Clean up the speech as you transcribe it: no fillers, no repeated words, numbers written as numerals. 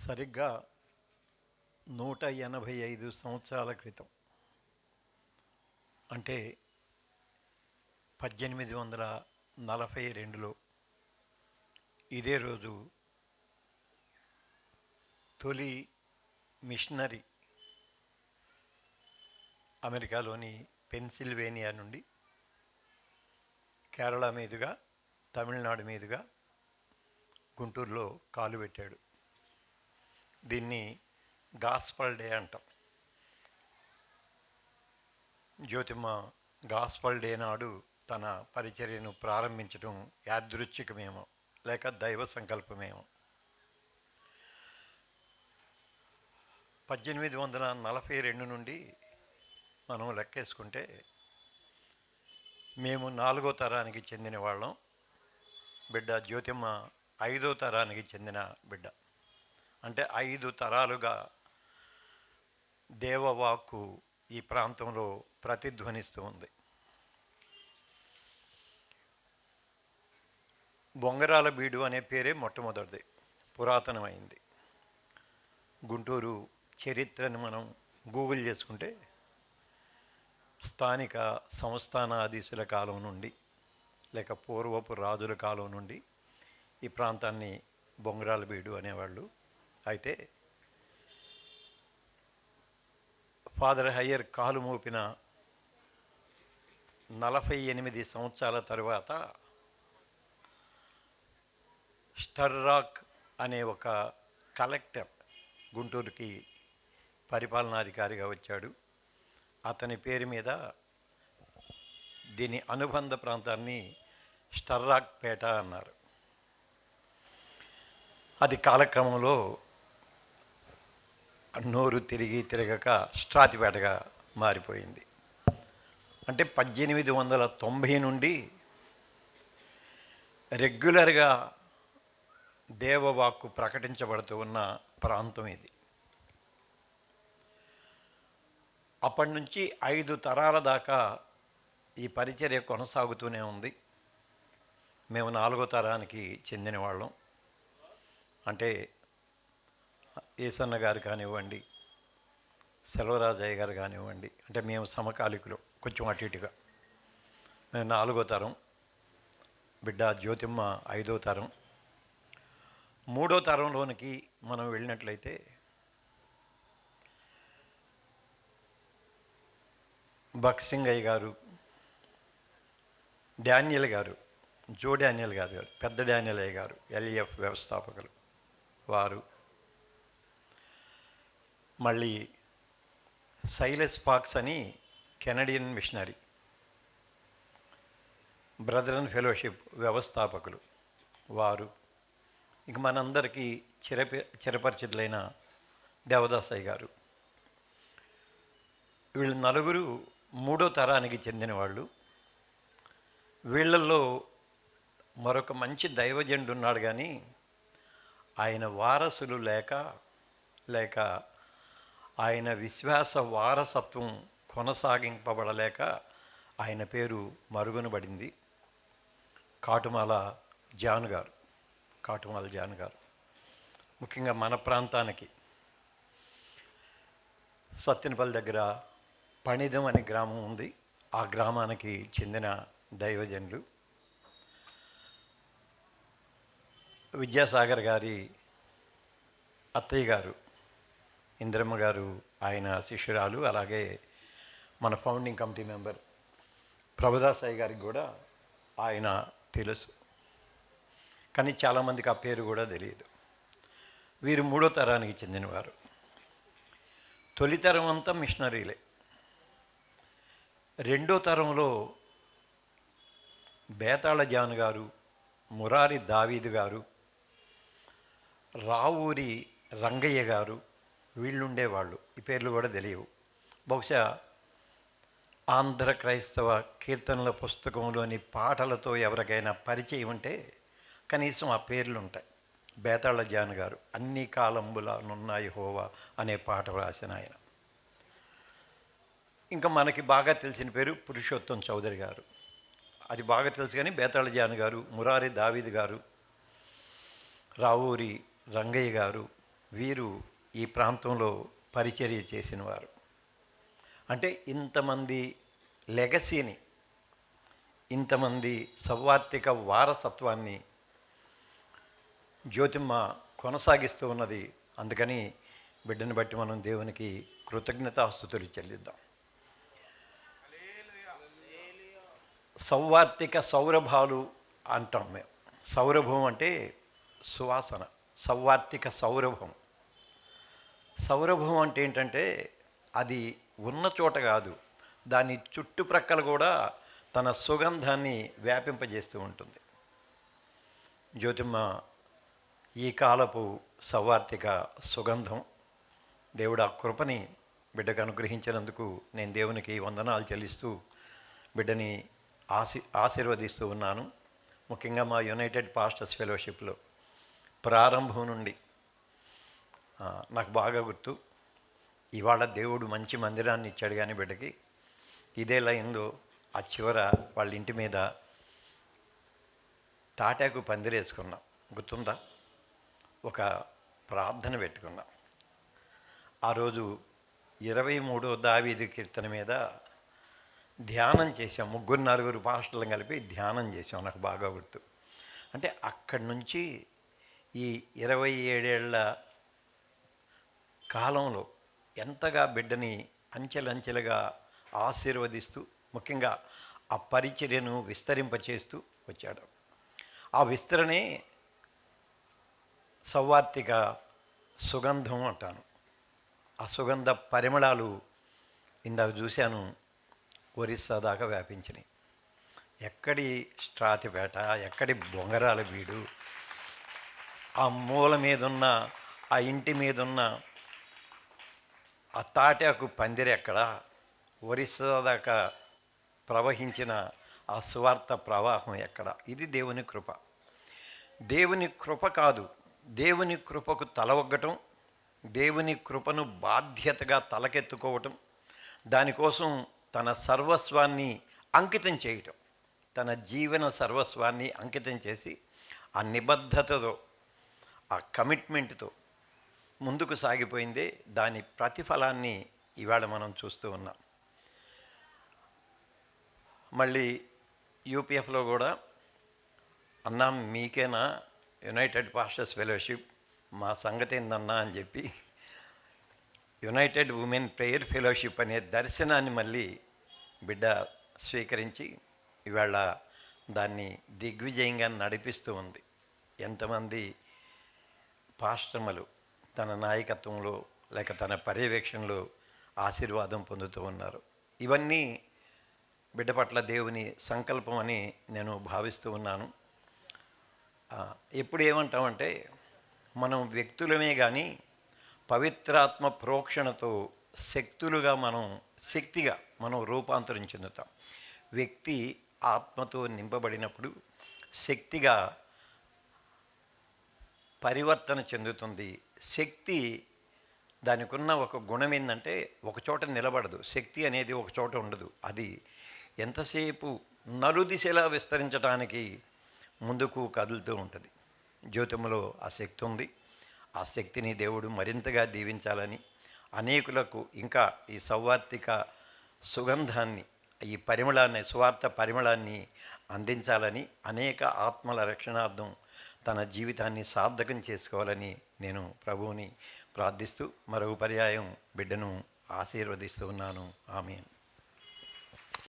సరిగ్గా 185 సంవత్సరాల క్రితం అంటే 1842లో ఇదే రోజు తొలి మిషనరీ అమెరికాలోని పెన్సిల్వేనియా నుండి కేరళ మీదుగా తమిళనాడు మీదుగా గుంటూరులో కాలు పెట్టాడు. దీన్ని గాస్పల్ డే అంటాం. జ్యోతిమ్మ గాస్పల్ డే నాడు తన పరిచర్యను ప్రారంభించడం యాదృచ్ఛికమేమో లేక దైవ సంకల్పమేమో. 1842 నుండి మనం లెక్కేసుకుంటే మేము 4వ తరానికి చెందిన వాళ్ళం. బిడ్డ జ్యోతిమ్మ 5వ తరానికి చెందిన బిడ్డ. అంటే 5 తరాలుగా దేవవాక్కు ఈ ప్రాంతంలో ప్రతిధ్వనిస్తూ ఉంది. బొంగరాల బీడు అనే పేరే మొట్టమొదటిది, పురాతనమైంది. గుంటూరు చరిత్రను మనం గూగుల్ చేసుకుంటే స్థానిక సంస్థానాధీశుల కాలం నుండి లేక పూర్వపు రాజుల కాలం నుండి ఈ ప్రాంతాన్ని బొంగరాల బీడు అనేవాళ్ళు. అయితే ఫాదర్ హయ్యర్ కాలు మోపిన 48 సంవత్సరాల తరువాత స్టర్రాక్ అనే ఒక కలెక్టర్ గుంటూరుకి పరిపాలనాధికారిగా వచ్చాడు. అతని పేరు మీద దీని అనుబంధ ప్రాంతాన్ని స్టర్రాక్ పేట అన్నారు. అది కాలక్రమంలో నోరు తిరగక స్ట్రాతిపేటగా మారిపోయింది. అంటే 1890 నుండి రెగ్యులర్గా దేవవాక్కు ప్రకటించబడుతూ ఉన్న ప్రాంతం ఇది. అప్పటి నుంచి 5 తరాల దాకా ఈ పరిచర్య కొనసాగుతూనే ఉంది. మేము 4వ తరానికి చెందిన వాళ్ళం. అంటే ఏసన్న గారు కానివ్వండి, సెల్వరాజయ్య గారు కానివ్వండి, అంటే మేము సమకాలికులు, కొంచెం అటు ఇటుగా. మేము 4వ తరం, బిడ్డ జ్యోతిమ్మ 5వ తరం. 3వ తరంలోనికి మనం వెళ్ళినట్లయితే బక్సింగయ్య గారు, డానియల్ గారు, జో డానియల్ గారు, పెద్ద డానియల్ అయ్య గారు, ఎల్ఈఎఫ్ వ్యవస్థాపకులు వారు. మళ్ళీ సైలస్ పాక్స్ అని కెనడియన్ మిషనరీ బ్రదరన్ ఫెలోషిప్ వ్యవస్థాపకులు వారు. ఇంక మనందరికీ చిరపరిచితులైన దేవదాసయ్య గారు. వీళ్ళు నలుగురు 3వ తరానికి చెందిన వాళ్ళు. వీళ్ళల్లో మరొక మంచి దైవజనుడు ఉన్నాడు, కానీ ఆయన వారసులు లేక ఆయన విశ్వాస వారసత్వం కొనసాగింపబడలేక ఆయన పేరు మరుగునబడింది. కాటుమాల జాన్ గారు. ముఖ్యంగా మన ప్రాంతానికి సత్తెనపల్లి దగ్గర పణిదం అనే గ్రామం ఉంది. ఆ గ్రామానికి చెందిన దైవజనులు. విద్యాసాగర్ గారి అత్తయ్య గారు ఇంద్రమ్మ గారు ఆయన శిష్యురాలు. అలాగే మన ఫౌండింగ్ కమిటీ మెంబర్ ప్రభుదాసాయి గారికి కూడా ఆయన తెలుసు, కానీ చాలామందికి ఆ పేరు కూడా తెలియదు. వీరు 3వ తరానికి చెందినవారు. తొలి తరం అంతా మిషనరీలే. 2వ తరంలో బేతాళ జాన్ గారు, మురారి దావీదు గారు, రావూరి రంగయ్య గారు వీళ్ళుండేవాళ్ళు. ఈ పేర్లు కూడా తెలియవు. బహుశా ఆంధ్ర క్రైస్తవ కీర్తనల పుస్తకంలోని పాటలతో ఎవరికైనా పరిచయం ఉంటే కనీసం ఆ పేర్లు ఉంటాయి. బేతాళ జాన్ గారు అన్ని కాలంబులనున్నాయి హోవా అనే పాట రాసిన ఆయన. ఇంకా మనకి బాగా తెలిసిన పేరు పురుషోత్తం చౌదరి గారు. అది బాగా తెలుసు, కానీ బేతాళ జాన్ గారు, మురారి దావీద్ గారు, రావూరి రంగయ్య గారు వీరు ఈ ప్రాంతంలో పరిచర్య చేసినవారు. అంటే ఇంతమంది లెగసీని, ఇంతమంది సౌవార్తిక వారసత్వాన్ని జ్యోతిమ్మ కొనసాగిస్తూ ఉన్నది. అందుకని బిడ్డను బట్టి మనం దేవునికి కృతజ్ఞతాస్తుతులు చెల్లిద్దాం. సౌవార్తిక సౌరభాలు అంటాం మేము. సౌరభం అంటే సువాసన. సౌవార్తిక సౌరభం. సౌరభం అంటే ఏంటంటే అది ఉన్న చోట కాదు, దాని చుట్టుప్రక్కల కూడా తన సుగంధాన్ని వ్యాపింపజేస్తూ ఉంటుంది. జ్యోతిమ్మ ఈ కాలపు సౌవార్తిక సుగంధం. దేవుడు ఆ కృపని బిడ్డకు అనుగ్రహించినందుకు నేను దేవునికి వందనాలు చెల్లిస్తూ బిడ్డని ఆశీర్వదిస్తూ ఉన్నాను. ముఖ్యంగా మా యునైటెడ్ పాస్టర్స్ ఫెలోషిప్లో ప్రారంభం నుండి నాకు బాగా గుర్తు. ఇవాళ దేవుడు మంచి మందిరాన్ని ఇచ్చాడు, కానీ బిడ్డకి ఇదే లైన్లో ఆ చివర వాళ్ళ ఇంటి మీద తాటాకు పందిరేసుకున్నాం, గుర్తుందా? ఒక ప్రార్థన పెట్టుకున్నాం. ఆ రోజు 23వ దావీదు కీర్తన మీద ధ్యానం చేసాం. 3-4 పాస్టర్లను కలిపి ధ్యానం చేసాం, నాకు బాగా గుర్తు. అంటే అక్కడి నుంచి ఈ 27 ఏళ్ల కాలంలో ఎంతగా బిడ్డని అంచెలంచెలుగా ఆశీర్వదిస్తూ, ముఖ్యంగా ఆ పరిచర్యను విస్తరింపచేస్తూ వచ్చాడు. ఆ విస్తరణే సౌవార్తిక సుగంధం అంటాను. ఆ సుగంధ పరిమళాలు ఇందాక చూశాను, ఒరిస్సా దాకా వ్యాపించినాయి. ఎక్కడి స్ట్రాతిపేట, ఎక్కడి బొంగరాల వీడు, ఆ మూల మీదున్న, ఆ ఇంటి మీదున్న ఆ తాటాకు పందిరెక్కడ, ఒరిస్సా దాకా ప్రవహించిన ఆ సువార్త ప్రవాహం ఎక్కడ? ఇది దేవుని కృప. దేవుని కృప కాదు, దేవుని కృపకు తలవగ్గటం, దేవుని కృపను బాధ్యతగా తలకెత్తుకోవటం, దానికోసం తన సర్వస్వాన్ని అంకితం చేయటం, తన జీవన సర్వస్వాన్ని అంకితం చేసి ఆ నిబద్ధతతో, ఆ కమిట్మెంట్తో ముందుకు సాగిపోయిందే దాని ప్రతిఫలాన్ని ఇవాళ మనం చూస్తూ ఉన్నాం. మళ్ళీ యూపీఎఫ్లో కూడా అన్నా మీకేనా యునైటెడ్ పాస్టర్స్ ఫెలోషిప్, మా సంగతి ఏందన్నా అని చెప్పి యునైటెడ్ ఉమెన్ ప్రేయర్ ఫెలోషిప్ అనే దర్శనాన్ని మళ్ళీ బిడ్డ స్వీకరించి ఇవాళ దాన్ని దిగ్విజయంగా నడిపిస్తూ ఉంది. ఎంతమంది పాస్టర్మలు తన నాయకత్వంలో లేక తన పర్యవేక్షణలో ఆశీర్వాదం పొందుతూ ఉన్నారు. ఇవన్నీ బిడ్డ పట్ల దేవుని సంకల్పం అని నేను భావిస్తూ ఉన్నాను. ఎప్పుడు ఏమంటామంటే మనం వ్యక్తులమే కానీ పవిత్రాత్మ ప్రోక్షణతో శక్తులుగా శక్తిగా మనం రూపాంతరం చెందుతాం. వ్యక్తి ఆత్మతో నింపబడినప్పుడు శక్తిగా పరివర్తన చెందుతుంది. శక్తి దానికి ఉన్న ఒక గుణం ఏంటంటే ఒకచోట నిలబడదు. శక్తి అనేది ఒక చోట ఉండదు. అది ఎంతసేపు నలుదిశలా విస్తరించడానికి ముందుకు కదులుతూ ఉంటుంది. జ్యోతిమలో ఆ శక్తి ఉంది. ఆ శక్తిని దేవుడు మరింతగా దీవించాలని, అనేకులకు ఇంకా ఈ సౌవార్తిక సుగంధాన్ని, ఈ పరిమళాన్ని, సువార్త పరిమళాన్ని అందించాలని, అనేక ఆత్మల రక్షణార్థం తన జీవితాన్ని సార్థకం చేసుకోవాలని నేను ప్రభువుని ప్రార్థిస్తూ మరో పర్యాయం బిడ్డను ఆశీర్వదిస్తూ ఉన్నాను. ఆమేన్.